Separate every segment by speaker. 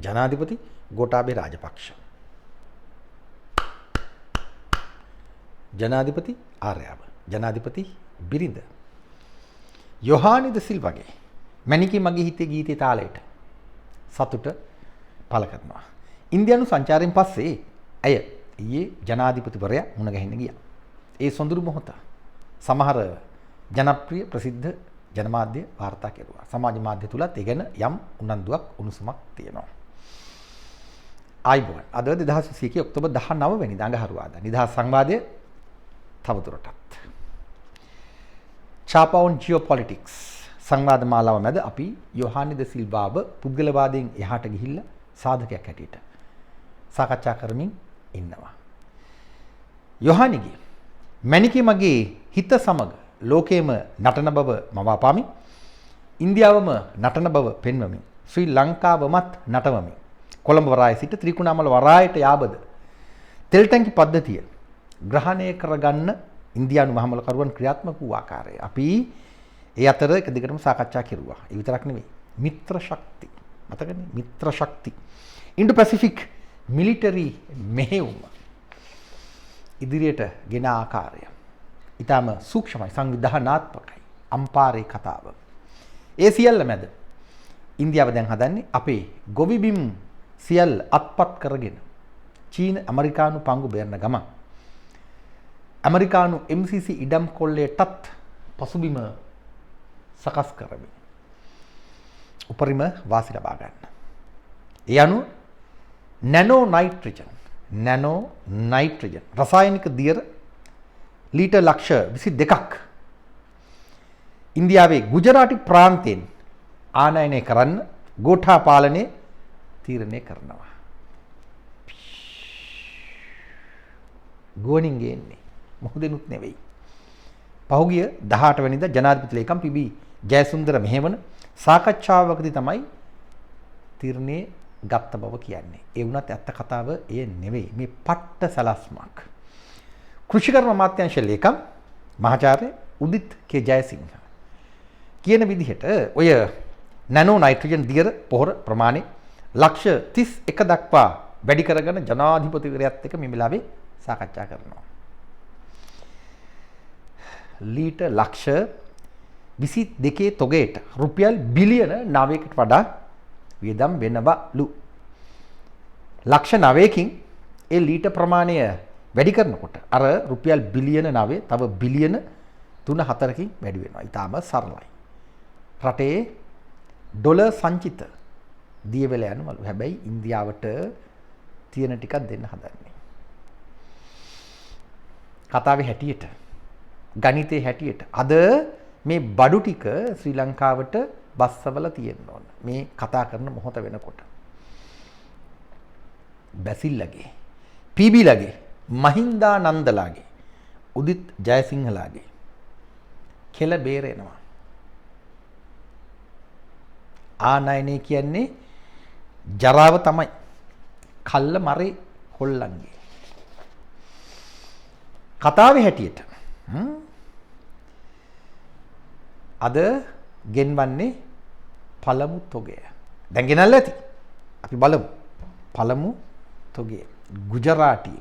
Speaker 1: ජනාධිපති ගෝඨාභය රාජපක්ෂ. ජනාධිපති ආර්යව. ජනාධිපති බිරිඳ. යොහානි ද සිල්වාගේ මැණිකේ මගේ හිතේ ගීතේ තාලයට සතුට පළ කරනවා. ඉන්දියානු සංචාරයෙන් පස්සේ ඇය ඊයේ ජනාධිපතිවරයා මුණ ගැහින්න ගියා. ඒ සොඳුරු මොහොත සමහර ජනප්‍රිය ප්‍රසිද්ධ ජනමාධ්‍ය වාර්තා කෙරුවා. සමාජ මාධ්‍ය තුලත් ඒ ගැන යම් උනන්දුවක් උණුසුමක් තියෙනවා. ආයිබෝන් අද 2021 ඔක්තෝබර් 19 වෙනිදා අඟහරුවාදා නිදහස් සංවාදය තවදුරටත් චාපාවන් ජියෝපොලිටික්ස් සංවාද මාලාව මැද අපි යොහානි ද සිල්වාව පුද්ගලවාදයෙන් එහාට ගිහිල්ලා සාධකයක් හැටියට සාකච්ඡා කරමින් ඉන්නවා. යොහානිගේ මැණිකේ මගේ හිත සමග ලෝකයේම නටන බව මවාපාමි. ඉන්දියාවම නටන බව පෙන්වමින් ශ්‍රී ලංකාවමත් නටවමින් කොළඹ වරායේ සිට ත්‍රිකුණාමල වරායට යාබද තෙල් ටැංකි පද්ධතිය ග්‍රහණය කරගන්න ඉන්දියානු මහමලකරුවන් ක්‍රියාත්මක වූ ආකාරය අපි ඒ අතර එක දිගටම සාකච්ඡා කෙරුවා. ඒ විතරක් නෙවෙයි මිත්‍ර ශක්ති මතකනේ මිත්‍ර ශක්ති ඉන්ඩෝ පැසිෆික් මිලිටරි මෙහෙයුම ඉදිරියට ගෙන ආකාරය ඊටම සූක්ෂමයි සංවිධානාත්මකයි අම්පාරේ කතාව. ඒ සියල්ල මැද ඉන්දියාව දැන් හදන්නේ අපේ ගොවිබිම් සියල්ල අත්පත් කරගෙන චීන ඇමරිකානු පංගු බේරන ගමන් ඇමරිකානු MCC ඉඩම් කොල්ලයටත් පසුබිම සකස් කරමින් උපරිම වාසි ලබා ගන්න. ඒ අනුව නැනෝ නයිට්‍රජන් රසායනික දියර ලීටර් ලක්ෂ 22ක් ඉන්දියාවේ ගුජරාටි ප්‍රාන්තයෙන් ආනයනය කරන්න ගෝඨා පාලනය තීරණය කරනවා. ගෝණින් ගේන්නේ මොහොතෙනුත් නෙවෙයි. පහුගිය 18 වෙනිදා ජනාධිපති ලේකම් පිබී ජයසුන්දර මෙහෙවන සාකච්ඡාවකදී තමයි තීරණය ගත්ත බව කියන්නේ. ඒ වුණත් ඇත්ත කතාව එය නෙවෙයි. මේ පට්ට සලස්මක්. කෘෂිකර්ම අමාත්‍යාංශ ලේකම් මහාචාර්ය උදිත් කේ ජයසිංහ කියන විදිහට ඔය නැනෝ නයිට්‍රජන් දියර පොහොර ප්‍රමාණය ලක්ෂ 31 දක්වා වැඩි කරගෙන ජනාධිපතිවරයාත් එක්ක මේ වෙලාවේ සාකච්ඡා කරනවා. ලීටර් ලක්ෂ 22 තොගයට රුපියල් බිලියන 9කට වඩා වියදම් වෙනවලු. ලක්ෂ 9කින් ඒ ලීටර් ප්‍රමාණය වැඩි කරනකොට අර රුපියල් බිලියන 9 තව බිලියන 3-4කින් වැඩි වෙනවා. ඊටාම සරලයි. රටේ ඩොලර් සංචිත දියවෙල යනවලු. හැබැයි ඉන්දියාවට තියෙන ටිකක් දෙන්න හදන්නේ. කතාවේ හැටියට ගණිතයේ හැටියට අද මේ බඩු ටික ශ්‍රී ලංකාවට බස්සවල තියෙන්න ඕන. මේ කතා කරන මොහොත වෙනකොට බැසිල්ලගේ පීබීලගේ මහින්දානන්දලාගේ උදිත් ජයසිංහලාගේ කෙල බේරෙනවා. ආනයනය කියන්නේ ජරාව තමයි. කල්ල මරේ හොල්ලන්ගේ. කතාවේ හැටියට අද ගෙන්වන්නේ පළමු තොගය. දැන් ගෙනල්ලා ඇති. අපි බලමු. පළමු තොගය ගුජරාටි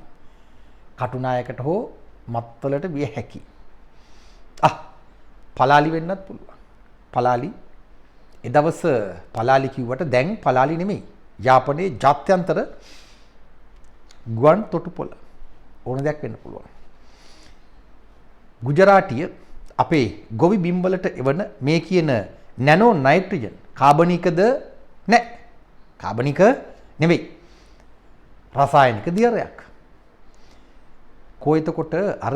Speaker 1: කටුනායකට හෝ මත්වලට විය හැකි. පලාලි වෙන්නත් පුළුවන්. පලාලි එදවස පලාලි කිව්වට දැන් පලාලි නෙමෙයි. යාපනයේ ජාත්‍යන්තර ගුවන් තොටුපොළ ඕන දෙයක් වෙන්න පුළුවන්. ගුජරාටිය අපේ ගොවි බිම්වලට එවන මේ කියන නැනෝ නයිට්‍රජන් කාබනිකද නැහැ. කාබනික නෙවෙයි. රසායනික දියරයක්. කොයිතකොට අර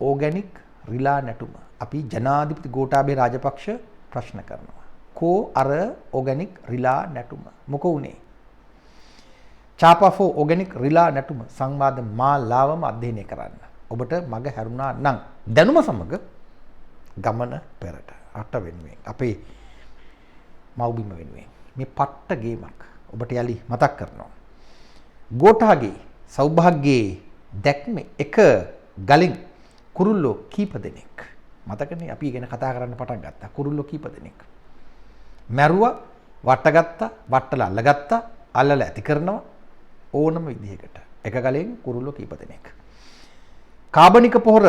Speaker 1: ඕගැනික් රිලා නැටුම අපි ජනාධිපති ගෝඨාභය රාජපක්ෂ ප්‍රශ්න කරනවා. කෝ අර ඕගැනික් රිලා නැටුම මොකෝ උනේ? චාපාෆෝ ඕගැනික් රිලා නැටුම සංවාද මාලාවම අධ්‍යයනය කරන්න. ඔබට මග හැරුණා නම් දැනුම සමග ගමන පෙරට රට වෙනුවෙන් අපේ මව්බිම වෙනුවෙන් මේ පට්ට ගේමක් ඔබට යලි මතක් කරනවා. ගෝඨාගේ සෞභාග්‍යයේ දැක්ම එක ගලින් කුරුල්ලෝ කීප දෙනෙක් මතකනේ අපි ගැන කතා කරන්න පටන් ගත්තා. කුරුල්ලෝ කීප දෙනෙක් මැරුවා, වට්ටගත්තා, වට්ටලා අල්ලගත්තා. අල්ලලා ඇති කරනවා ඕනම විදිහකට. එක ගලෙන් කුරුල්ලෝ කීප දෙනෙක්. කාබනික පොහොර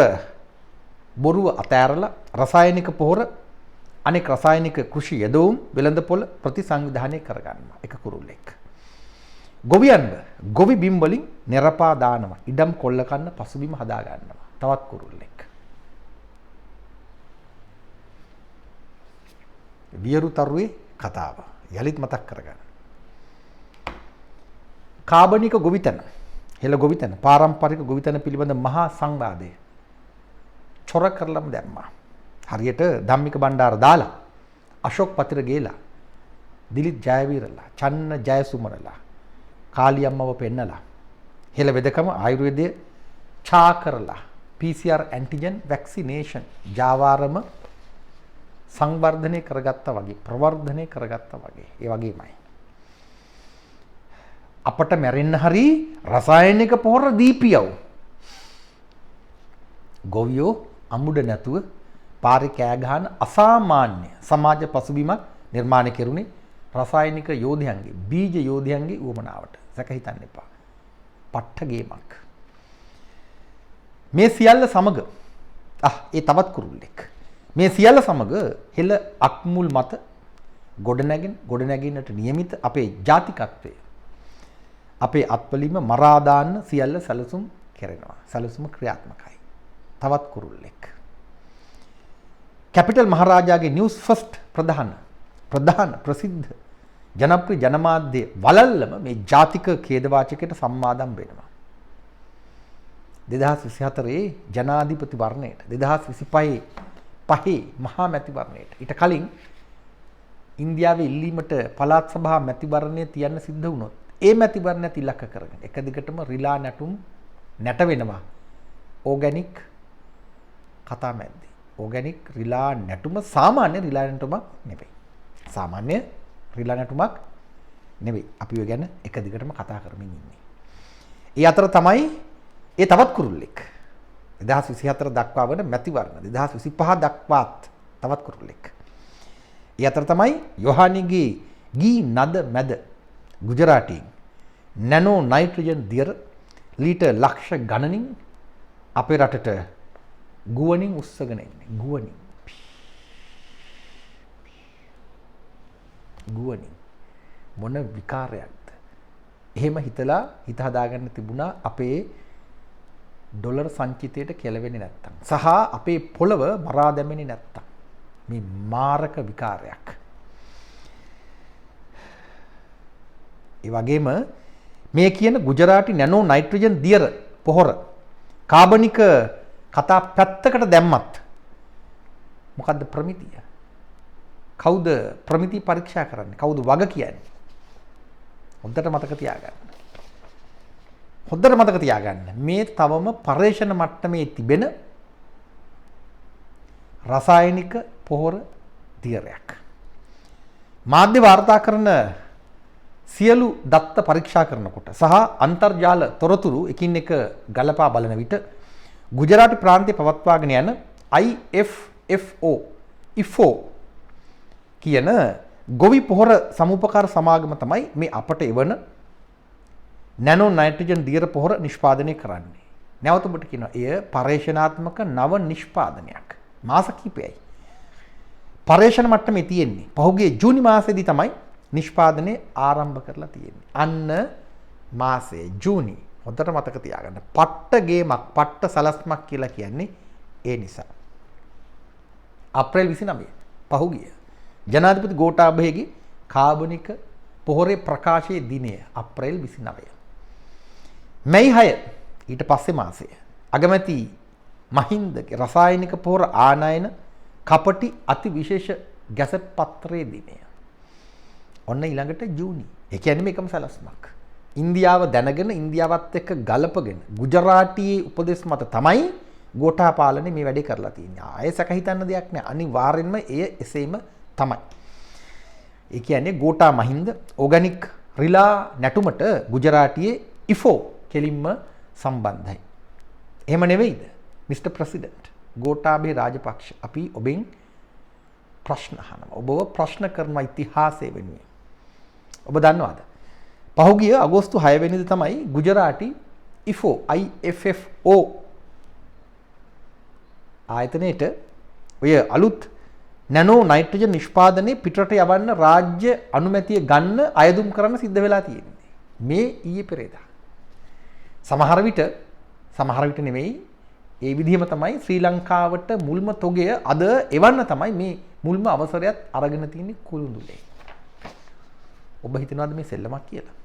Speaker 1: බොරුව අතෑරලා රසායනික පොහොර අනෙක් රසායනික කෘෂි යදවුම් වෙළඳපොළ ප්‍රතිසංවිධානය කරගන්නවා එක කුරුල්ලෙක්. ගොවියන්ව ගොවි බිම් වලින් නිරපා දානවා. ඉඩම් කොල්ල කන්න පසුබිම හදා ගන්නවා. තවත් කුරුල්ලෙක්. වියරුතරුවේ කතාව යලිත් මතක් කරගන්න. කාබනික ගොවිතැන, හෙළ ගොවිතැන, පාරම්පරික ගොවිතැන පිළිබඳ මහා සංවාදය චොර කරලම දැම්මා. හරියට ධම්මික බණ්ඩාර දාලා, අශෝක් පතිර ගේලා, දිලිත් ජයවීරලා, චන්න ජයසුමරලා, කාලියම්මව පෙන්නලා, හෙළ වෙදකම ආයුර්වේදයේ ඡා කරලා, PCR ඇන්ටිජන් වැක්සිනේෂන් ජාවාරම සංවර්ධනය කරගත්තා වගේ, ප්‍රවර්ධනය කරගත්තා වගේ. ඒ වගේමයි. අපට මැරෙන්න හරි රසායනික පොහොර දීපියව. ගොවියෝ අමුඩ නැතුව පාරේ කෑ ගහන අසාමාන්‍ය සමාජ පසුබිමක් නිර්මාණය කෙරුණේ රසායනික යෝධයන්ගේ, බීජ යෝධයන්ගේ උවමනාවට. සැක හිතන්න එපා. පට්ට ගේමක්. මේ සියල්ල සමග ඒ තවත් කුරුල්ලෙක්. මේ සියල්ල සමග හෙළ අක්මුල් මත ගොඩනැගින්නට නියමිත අපේ ජාතිකත්වය අපේ අත්වලින්ම මරා දාන්න සියල්ල සැලසුම් කරනවා. සැලසුම ක්‍රියාත්මකයි. තවත් කුරුල්ලෙක්. කැපිටල් මහරජාගේ නිවුස් ෆස්ට් ප්‍රධාන ප්‍රසිද්ධ ජනප්‍රිය ජනමාධ්‍ය වලල්ලම මේ ජාතික ඛේදවාචකයට සම්මාදම් වෙනවා. 2024 ජනාධිපති වර්ණයට 2025 මහා මැතිවරණයට ඊට කලින් ඉන්දියාවේ ඉල්ලීමට පළාත් සභා මැතිවරණය තියන්න සිද්ධ වුණොත් ඒ මැතිවරණයත් ඉලක්ක කරගෙන එක දිගටම රිලා නැටුම් නැට වෙනවා. ඕගැනික් කතා මැද්දේ. ඕගැනික් රිලා නැටුම සාමාන්‍ය රිලා නැටුමක් නෙවෙයි. සාමාන්‍ය රිලා නැටුමක් නෙවෙයි. අපි ඔය ගැන එක දිගටම කතා කරමින් ඉන්නේ. ඒ අතර තමයි ඒ තවත් කුරුල්ලෙක්. 2024 දක්වා වන මැතිවරණ 2025 දක්වාත් තවත් කුරුල්ලෙක්. ඒ අතර තමයි යොහානිගේ ගී නද මැද ගුජරාටියෙන් නැනෝ නයිට්‍රජන් දියර ලීටර් ලක්ෂ ගණනින් අපේ රටට ගුවනින් උස්සගෙන එන්නේ. ගුවනින් මොන විකාරයක්ද? එහෙම හිතලා හිත හදාගන්න තිබුණා අපේ ඩොලර් සංචිතයට කෙලවෙන්නේ නැත්තම් සහ අපේ පොළව මරා දැමෙන්නේ නැත්තම් මේ මාරක විකාරයක්. ඒ වගේම මේ කියන ගුජරාටි නැනෝ නයිට්‍රජන් දියර පොහොර කාබනික කතා පැත්තකට දැම්මත් මොකද්ද ප්‍රමිතිය? කවුද ප්‍රමිති පරීක්ෂා කරන්නේ? කවුද වග කියන්නේ? හොඳට මතක තියාගන්න. මේ තවම පර්යේෂණ මට්ටමේ තිබෙන රසායනික පොහොර දියරයක්. මාධ්‍ය වාර්තා කරන සියලු දත්ත පරීක්ෂා කරනකොට සහ අන්තර්ජාල තොරතුරු එකින් එක ගලපා බලන විට ගුජරාටි ප්‍රාන්තයේ පවත්වාගෙන යන IFO කියන ගොවි පොහොර සමුපකාර සමාගම තමයි මේ අපට එවන නැනෝ නයිට්‍රජන් දියර පොහොර නිෂ්පාදනය කරන්නේ. නැවත ඔබට කියනවා එය පර්යේෂණාත්මක නව නිෂ්පාදනයක්. මාස කිහිපයයි. පර්යේෂණ මට්ටමේ තියෙන්නේ. පහුගිය ජූනි මාසයේදී තමයි නිෂ්පාදනය ආරම්භ කරලා තියෙන්නේ. අන්න මාසයේ ජූනි. හොඳට මතක තියාගන්න. පට්ට ගේමක්, පට්ට සලස්මක් කියලා කියන්නේ ඒ නිසා. අප්‍රේල් 29 පහුගිය ජනාධිපති ගෝඨාභයගේ කාබනික පොහොරේ ප්‍රකාශයේ දිනය අප්‍රේල් 29. මැයි 6 ඊට පස්සේ මාසය. අගමැති මහින්දගේ රසායනික පොහොර ආනයන කපටි අති විශේෂ ගැසට් පත්‍රයේ දිනය. ඔන්න ඊළඟට ජූනි. ඒ කියන්නේ මේකම සලස්මක්. ඉන්දියාව දැනගෙන ඉන්දියාවත් එක්ක ගලපගෙන ගුජරාටියේ උපදෙස් මත තමයි ගෝඨා පාලනේ මේ වැඩේ කරලා තියෙන්නේ. ආයෙ සැක හිතන්න දෙයක් නෑ. අනිවාර්යෙන්ම එය එසේම තමයි. ඒ කියන්නේ ගෝඨා මහින්ද ඕගැනික් රිලා නැටුමට ගුජරාටියේ IFO කෙලින්ම සම්බන්ධයි. එහෙම නෙවෙයිද? මිස්ටර් ප්‍රෙසිඩන්ට් ගෝඨාභය රාජපක්ෂ අපි ඔබෙන් ප්‍රශ්න අහනවා. ඔබව ප්‍රශ්න කරන ඉතිහාසය වෙනුවෙන්. ඔබ දන්නවද? පහුගිය අගෝස්තු 6 වෙනිදා තමයි ගුජරාටි IFO ආයතනයේට ඔය අලුත් නැනෝ නයිට්‍රජන් නිෂ්පාදනයේ පිටරට යවන්න රාජ්‍ය අනුමැතිය ගන්න අයදුම් කරන්න සිද්ධ වෙලා තියෙන්නේ. මේ ඊයේ පෙරේදා. සමහර විට නෙමෙයි ඒ විදිහම තමයි ශ්‍රී ලංකාවට මුල්ම තොගය අද එවන්න තමයි මේ මුල්ම අවසරයත් අරගෙන තියෙන්නේ කුළුඳුලේ. ඔබ හිතනවාද මේ සෙල්ලමක් කියලා?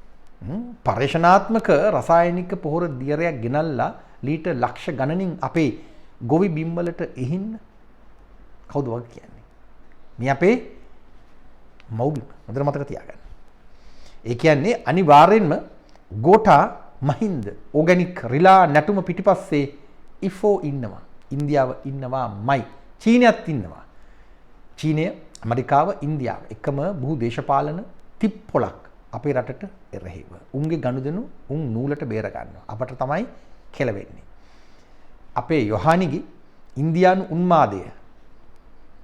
Speaker 1: පරිශනාත්මක රසායනික පොහොර දියරයක් ගෙනල්ලා ලීටර් ලක්ෂ ගණනින් අපේ ගොවි බිම්වලට එහින්න කවුද වගේ කියන්නේ? මේ අපේ මව්බිම. හොඳට මතක තියාගන්න. ඒ කියන්නේ අනිවාර්යෙන්ම ගෝඨා මහින්ද ඕගැනික් රිලා නැටුම පිටිපස්සේ IFO ඉන්නවා. ඉන්දියාව ඉන්නවාමයි. චීනයත් ඉන්නවා. චීනය, ඇමරිකාව, ඉන්දියාව එකම බහු දේශපාලන තිප්පොලක් අපේ රටට එරෙහිව. උන්ගේ ගනුදෙනු උන් නූලට බේර ගන්නවා. අපට තමයි කෙලවෙන්නේ. අපේ යොහානිගේ ඉන්දියානු උන්මාදය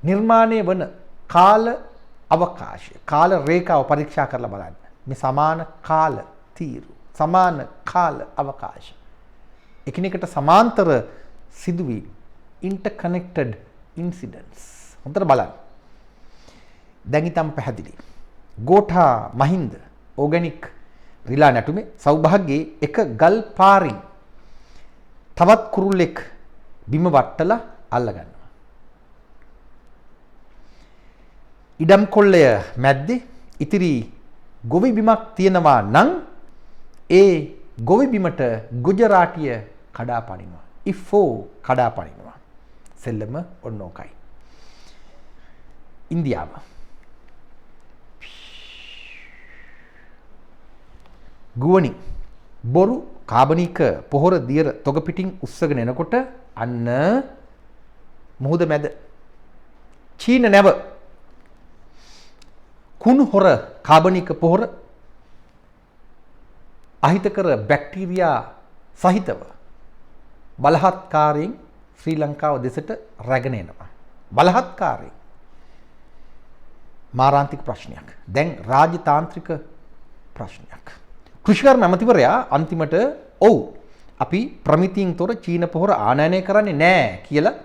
Speaker 1: නිර්මාණය වන කාල අවකාශය, කාල රේඛාව පරීක්ෂා කරලා බලන්න. මේ සමාන කාල තීරු, සමාන කාල අවකාශ. එකිනෙකට සමාන්තර සිදුවීම්, interconnected incidents. හොඳට බලන්න. දැන් ඊටම පැහැදිලි. ගෝඨා මහින්ද ඕගැනික් රිලා නැටුමේ සෞභාග්‍යයේ එක ගල් පාරින් තවත් කුරුල්ලෙක් බිම වට්ටලා අල්ල ගන්නවා. ඉඩම් කොල්ලය මැද්දේ ඉතිරි ගොවි බිමක් තියෙනවා නම් ඒ ගොවි බිමට ගුජරාටිය කඩා පනිනවා. IFO කඩා පනිනවා. සෙල්ලම ඔන්න ඕකයි. ඉන්දියාව ගුවනින් බොරු කාබනික පොහොර දියර තොග පිටින් උස්සගෙන එනකොට අන්න මුහුද මැද චීන නැව කුණු හොර කාබනික පොහොර අහිතකර බැක්ටීරියා සහිතව බලහත්කාරයෙන් ශ්‍රී ලංකාව දෙසට රැගෙන එනවා. බලහත්කාරයෙන් මාරාන්තික ප්‍රශ්නයක්. දැන් රාජතාන්ත්‍රික ප්‍රශ්නයක්. කෘෂිකර්ම ඇමතිවරයා අන්තිමට ඔව් අපි ප්‍රමිතියෙන් තොර චීන පොහොර ආනයනය කරන්නේ නැහැ කියලා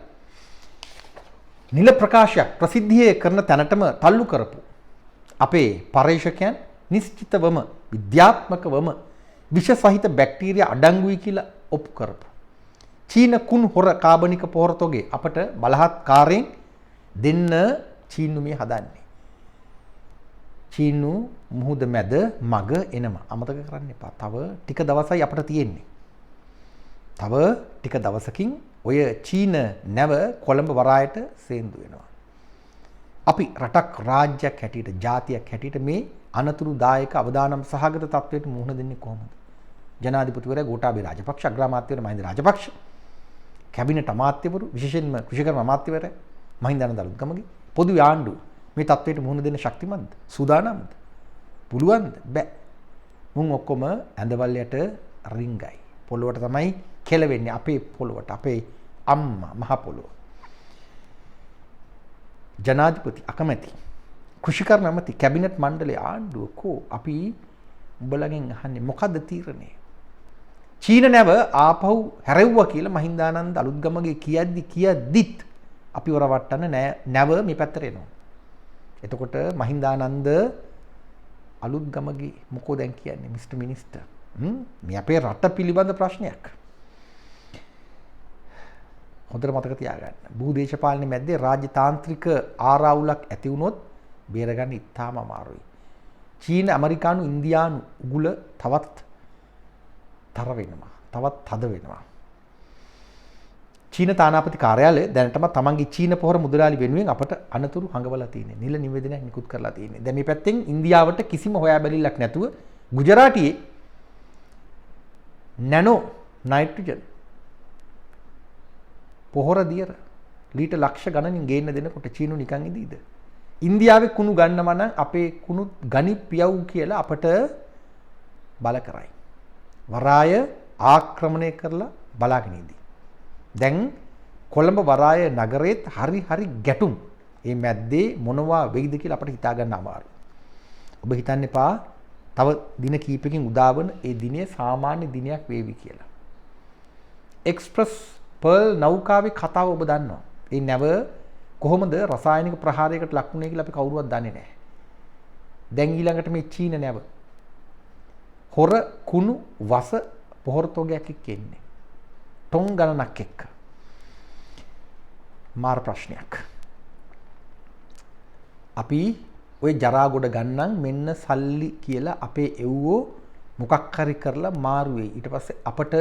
Speaker 1: නිල ප්‍රකාශයක් ප්‍රසිද්ධියේ කරන තැනටම තල්ලු කරපු අපේ පර්යේෂකයන් නිශ්චිතවම විද්‍යාත්මකවම විෂ සහිත බැක්ටීරියා අඩංගුයි කියලා ඔප්පු කරපු චීන කුණු හොර කාබනික පොහොර තොගේ අපට බලහත්කාරයෙන් දෙන්න චීනු මේ හදන්නේ. චීනු මුහුද මැද මග එනම අමතක කරන්න එපා. තව ටික දවසයි අපට තියෙන්නේ. තව ටික දවසකින් ඔය චීන නැව කොළඹ වරායට සේන්දු වෙනවා. අපි රටක් රාජ්‍යයක් හැටියට, ජාතියක් හැටියට මේ අනතුරුදායක අවදානම් සහගත තත්වයට මුහුණ දෙන්නේ කොහොමද? ජනාධිපතිවරයා ගෝඨාභය රාජපක්ෂ, අග්‍රාමාත්‍යවරයා මහින්ද රාජපක්ෂ, කැබිනට් අමාත්‍යවරු, විශේෂයෙන්ම කෘෂිකර්ම අමාත්‍යවරයා මහින්දානන්ද අලුත්ගමගේ පොදු ආණ්ඩුව මේ තත්වයට මුහුණ දෙන්න ශක්තිමත්ද? සූදානම්ද? පුළුවන්ද? බෑ. මුන් ඔක්කොම ඇඳවල් යට රිංගයි. පොළොවට තමයි කෙලවෙන්නේ. අපේ පොළොවට, අපේ අම්මා මහ පොළොව. ජනාධිපති අකමැති, කෘෂිකර්ම ඇමති, කැබිනට් මණ්ඩලයේ ආණ්ඩුව කෝ අපි උඹලගෙන් අහන්නේ මොකද්ද තීරණය? චීන නැව ආපහු හැරෙව්වා කියලා මහින්දානන්ද අලුත්ගමගේ කියද්දිත් අපිව රවට්ටන්න නැව මේ පැත්තට එනවා. එතකොට මහින්දානන්ද අලුත්ගමගේ මොකෝ දැන් කියන්නේ මිස්ටර් මිනිස්ටර්? මේ අපේ රට පිළිබඳ ප්‍රශ්නයක්. හොඳට මතක තියාගන්න. භූදේශපාලන මැද්දේ රාජ්‍යතාන්ත්‍රික ආරවුලක් ඇති වුණොත් බේරගන්න ඉතාම අමාරුයි. චීන, ඇමරිකානු, ඉන්දියානු උගුල තවත් තර වෙනවා. තවත් තද වෙනවා. චීන තානාපති කාර්යාලය දැනටම තමන්ගේ චීන පොහොර මුදලාලි වෙනුවෙන් අපට අනතුරු හඟවලා තියෙනවා. නිල නිවේදනයක් නිකුත් කරලා තියෙනවා. දැන් මේ පැත්තෙන් ඉන්දියාවට කිසිම හොයා බැලිල්ලක් නැතුව ගුජරාටියේ නැනෝ නයිට්‍රජන් පොහොර දියර ලීටර් ලක්ෂ ගණනින් ගේන්න දෙනකොට චීනු නිකන් ඉදීද? ඉන්දියාවේ කුණු ගන්නවා නම් අපේ කුණු ගනි පියව් කියලා අපට බල කරයි. වරාය ආක්‍රමණය කරලා බලාගෙන ඉදී. දැන් කොළඹ වරාය නගරෙත් හරි ගැටුම්. මේ මැද්දේ මොනවා වෙයිද කියලා අපිට හිතා ගන්න අමාරුයි. ඔබ හිතන්න එපා තව දින කීපකින් උදාවන ඒ දිනේ සාමාන්‍ය දිනයක් වේවි කියලා. එක්ස්ප්‍රස් පර්ල් නෞකාවේ කතාව ඔබ දන්නවා. ඒ නැව කොහොමද රසායනික ප්‍රහාරයකට ලක් වුණේ කියලා අපි කවුරුවත් දන්නේ නැහැ. දැන් ඊළඟට මේ චීන නැව හොර කුණු වස පොහොරතෝගයක් එක්ක එන්නේ. ටොන් ගණනක් එක්ක. මාර ප්‍රශ්නයක්. අපි ඔය ජරා ගොඩ ගන්නම් මෙන්න සල්ලි කියලා අපේ එව්වෝ මොකක් හරි කරලා මාරු වෙයි. ඊට පස්සේ අපට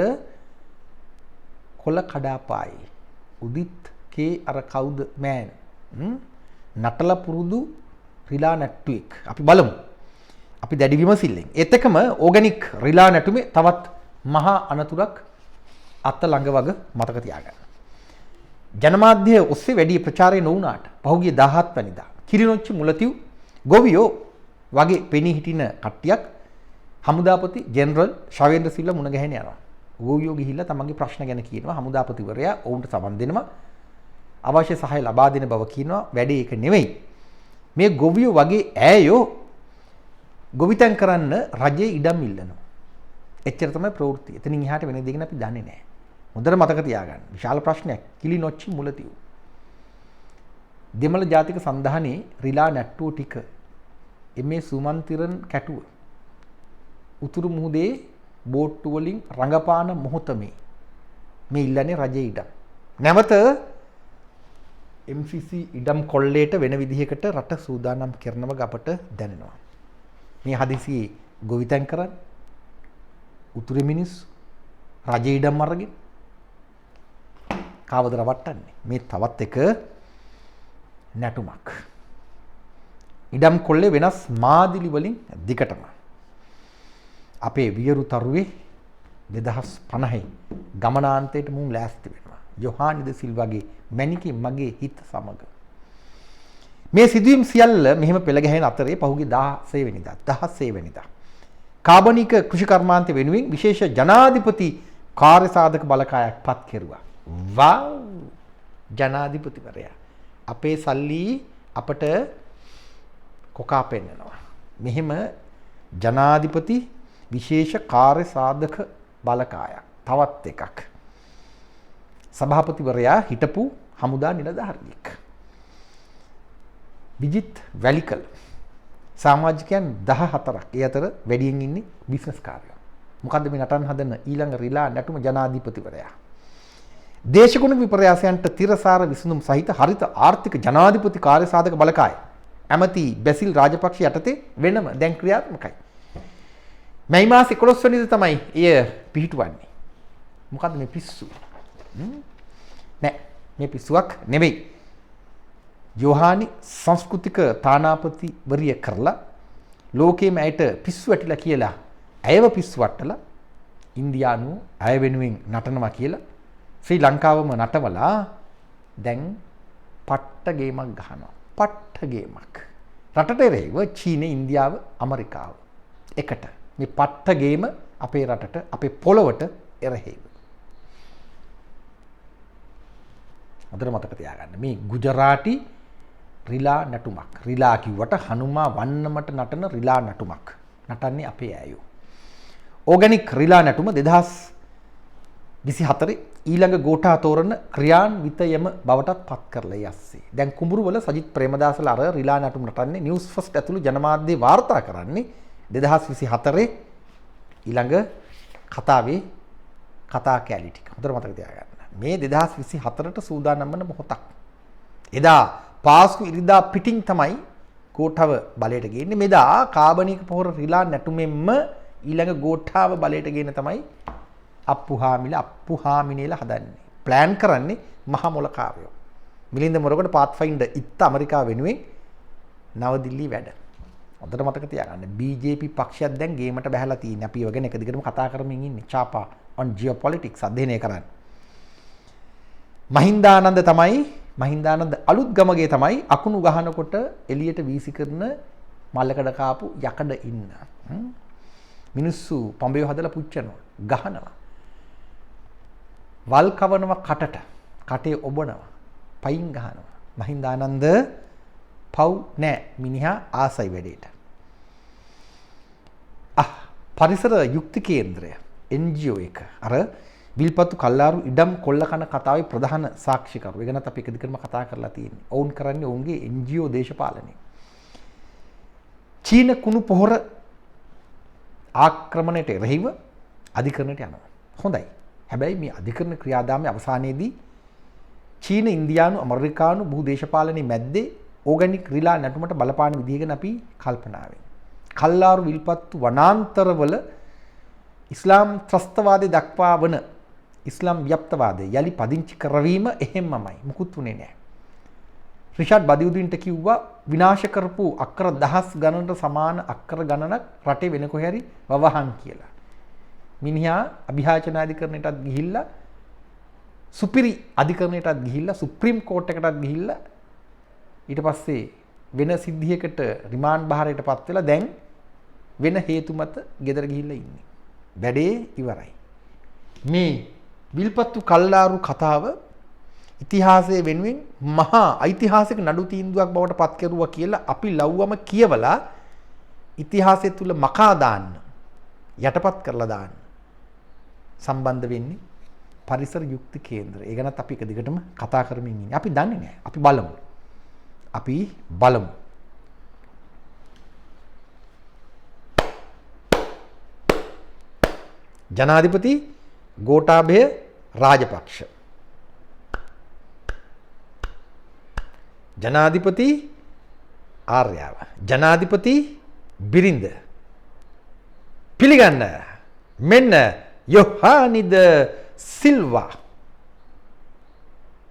Speaker 1: කොළ කඩාපායි. උදිත් කේ අර කවුද මෑන් නටලා පුරුදු රිලා නැට්ටුවෙක්. අපි බලමු. අපි දැඩි විමසිල්ලෙන්. ඒත් එකම ඕගැනික් රිලා නැටුමේ තවත් මහා අනතුරක් අත ළඟ වග මතක තියාගන්න. ජනමාධ්‍ය ඔස්සේ වැඩි ප්‍රචාරය නොවුනාට පහුගිය 17 වෙනිදා කිරිනොච්චි මුලතිව් ගොවියෝ වගේ පෙනී හිටින කට්ටියක් හමුදාපති ජෙනරල් ශවේන්ද්‍ර සිල්වා මුණ ගැහෙන යනවා. ගොවියෝ ගිහිල්ලා තමන්ගේ ප්‍රශ්න ගැන කියනවා. හමුදාපතිවරයා ඔවුන්ට සමන් දෙනවා. අවශ්‍ය සහාය ලබා දෙන බව කියනවා. වැඩේ ඒක නෙවෙයි. මේ ගොවියෝ වගේ ඈයෝ ගොවිතැන් කරන්න රජයේ ඉඩම් ඉල්ලනවා. එච්චර තමයි ප්‍රවෘත්ති. එතනින් එහාට වෙන දෙයක් අපි දන්නේ නැහැ. හොඳට මතක තියාගන්න. විශාල ප්‍රශ්නයක්. කිලිනොච්චි මුලතිව්. දෙමළ ජාතික සන්ධානයේ රිලා නැට්ටුව ටික එමේ සුමන්තිරන් කැටුව උතුරු මුහුදේ බෝට්ටු වලින් රඟපාන මොහොතමේ මේ ඉල්ලන්නේ රජයේ ඉඩම්. නැවත MCC ඉඩම් කොල්ලේට වෙන විදිහකට රට සූදානම් කරනව අපට දැනෙනවා. මේ හදිසියේ ගොවිතැන් කරන්නේ උතුරේ මිනිස්සු රජයේ ඉඩම් අරගෙන කාවද රවට්ටන්නේ. මේ තවත් එක නැටුමක්. ඉඩම් කොල්ලේ වෙනස් මාදිලි වලින් දිගටම අපේ වියරු තරුවේ 2050 ගමනාන්තයට මුන් ලෑස්ති වෙනවා. යොහානිද සිල්වාගේ මැණිකේ මගේ හිත සමග. මේ සිදුවීම් සියල්ල මෙහෙම පෙළ ගැහෙන අතරේ පහුගිය 16 වෙනිදා කාබනික කෘෂි කර්මාන්ත වෙනුවෙන් විශේෂ ජනාධිපති කාර්යසාධක බලකායක් පත් කෙරුවා. වව්! ජනාධිපතිවරයා අපේ සල්ලි අපට කොකා පෙන්නනවා. මෙහෙම ජනාධිපති විශේෂ කාර්යසාධක බලකායක්. තවත් එකක්. සභාපතිවරයා හිටපු හමුදා නිලධාරියෙක්. විජිත් වැලිකල සමාජිකයන් 14ක්. ඒ අතර වැඩියෙන් ඉන්නේ බිස්නස් කාර්යෝ. මොකද්ද මේ නටන්න හදන ඊළඟ රිලා නැටුම ජනාධිපතිවරයා. දේශගුණ විපර්යාසයන්ට තිරසාර විසඳුම් සහිත හරිත ආර්ථික ජනාධිපති කාර්යසාධක බලකාය ඇමති බැසිල් රාජපක්ෂ යටතේ වෙනම දැන් ක්‍රියාත්මකයි. මැයි මාස 11 වෙනිදා තමයි එය පිහිටුවන්නේ. මොකද්ද මේ පිස්සු? නෑ මේ පිස්සුවක් නෙවෙයි. යෝහානි සංස්කෘතික තානාපතිවරිය කරලා ලෝකයේම ඇයට පිස්සු වැටිලා කියලා ඇයව පිස්සු වට්ටලා ඉන්දියානු අය වෙනුවෙන් නටනවා කියලා ශ්‍රී ලංකාවම නටවලා දැන් පට්ට ගේමක් ගහනවා. පට්ට ගේමක්. රටට එරෙහිව චීනය, ඉන්දියාව, ඇමරිකාව එකට මේ පට්ට ගේම අපේ රටට අපේ පොළොවට එරෙහිව. හොඳට මතක තියාගන්න. මේ ගුජරාටි රිලා නැටුමක්. රිලා කිව්වට හනුමා වන්නමට නටන රිලා නැටුමක්. නටන්නේ අපේ අයෝ. ඕගැනික් රිලා නැටුම 2024 ඊළඟ ගෝඨා තෝරන ක්‍රියාන්විතයම බවටත් පත් කරලා යස්සේ. දැන් කුඹුරුවල සජිත් ප්‍රේමදාසලා අර රිලා නැටුම නටන්නේ නිවුස් ෆස්ට් ඇතුළු ජනමාධ්‍ය වාර්තා කරන්නේ 2024 ඊළඟ කතාවේ කතා කැලි ටික. හොඳට මතක තියාගන්න. මේ 2024ට සූදානම් වන මොහොතක්. එදා පාස්කු ඉරිදා පිටින් තමයි ගෝඨාව බලයට ගේන්නේ. මෙදා කාබනික පොහොර රිලා නැටුමෙන්ම ඊළඟ ගෝඨාව බලයට ගේන තමයි අප්පුහාමිනේලා හදන්නේ. ප්ලෑන් කරන්නේ මහා මොලකාරයෝ. මිලින්ද මොරකට පාත්ෆයින්ඩර් ඉත්ත ඇමරිකාව වෙනුවෙන් නවදිල්ලි වැඩ. හොඳට මතක තියාගන්න. BJP පක්ෂයක් දැන් ගේමට බහැලා තියෙන්නේ. අපි ඔය ගැන එක දිගටම කතා කරමින් ඉන්නේ. චාපා on geopolitics අධ්‍යයනය කරන්නේ. මහින්දානන්ද අලුත් ගමගේ තමයි අකුණු ගහනකොට එළියට වීසි කරන මල්ලකඩ කාපු යකඩ ඉන්න. මිනිස්සු පඹයෝ හදලා පුච්චනවා, ගහනවා. වල් කවනවා කටේ ඔබනවා, පයින් ගහනවා. මහින්දානන්ද පව් නෑ, මිනිහා ආසයි වැඩේට. පරිසර යුක්ති කේන්ද්‍රය NGO එක අර විල්පත්තු කල්ලාරු ඉඩම් කොල්ල කන කතාවේ ප්‍රධාන සාක්ෂිකරු. ඒ ගැනත් අපි එක දිගටම කතා කරලා තියෙන්නේ. ඔවුන් කරන්නේ ඔවුන්ගේ NGO දේශපාලනය. චීන කුණු පොහොර ආක්‍රමණයට එරෙහිව අධිකරණයට යනවා. හොඳයි. හැබැයි මේ අධිකරණ ක්‍රියාදාමයේ අවසානයේදී චීන, ඉන්දියානු, ඇමරිකානු බහු දේශපාලනයේ මැද්දේ ඕගැනික් රිලා නැටුමට බලපාන විදිහ ගැන අපි කල්පනා වෙනවා. කල්ලාරු විල්පත්තු වනාන්තරවල ඉස්ලාම් ත්‍රස්තවාදය දක්වා වන ඉස්ලාම් ව්‍යප්තවාදය යලි පදිංචි කරවීම එහෙම්මමයි. මුකුත් උනේ නැහැ. රිෂාඩ් බදියුදීන්ට කිව්වා විනාශ කරපු අක්කර දහස් ගණනට සමාන අක්කර ගණනක් රටේ වෙන කොහේ හරි වවහන් කියලා. මිනිහා අභියාචන අධිකරණයටත් ගිහිල්ලා සුපිරි අධිකරණයටත් ගිහිල්ලා සුප්‍රීම කෝට් එකටත් ගිහිල්ලා ඊට පස්සේ වෙන සිද්ධියකට රිමාන්ඩ් බහරයටපත් වෙලා දැන් වෙන හේතු මත ගෙදර ගිහිල්ලා ඉන්නේ. වැඩේ ඉවරයි. මේ විල්පත්තු කල්ලාරු කතාව ඉතිහාසයේ වෙනුවෙන් මහා ඓතිහාසික නඩු තීන්දුවක් බවට පත් කෙරුවා කියලා අපි ලව්වම කියවලා ඉතිහාසය තුල මකා දාන්න යටපත් කරලා දාන්න සම්බන්ධ වෙන්නේ පරිසර යුක්ති කේන්ද්‍රය. ඒ ගැනත් අපි එක දිගටම කතා කරමින් ඉන්නේ. අපි දන්නේ නැහැ. අපි බලමු. ජනාධිපති ගෝඨාභය රාජපක්ෂ, ජනාධිපති ආර්යාව, ජනාධිපති බිරිඳ පිළිගන්න මෙන්න යොහානිද සිල්වා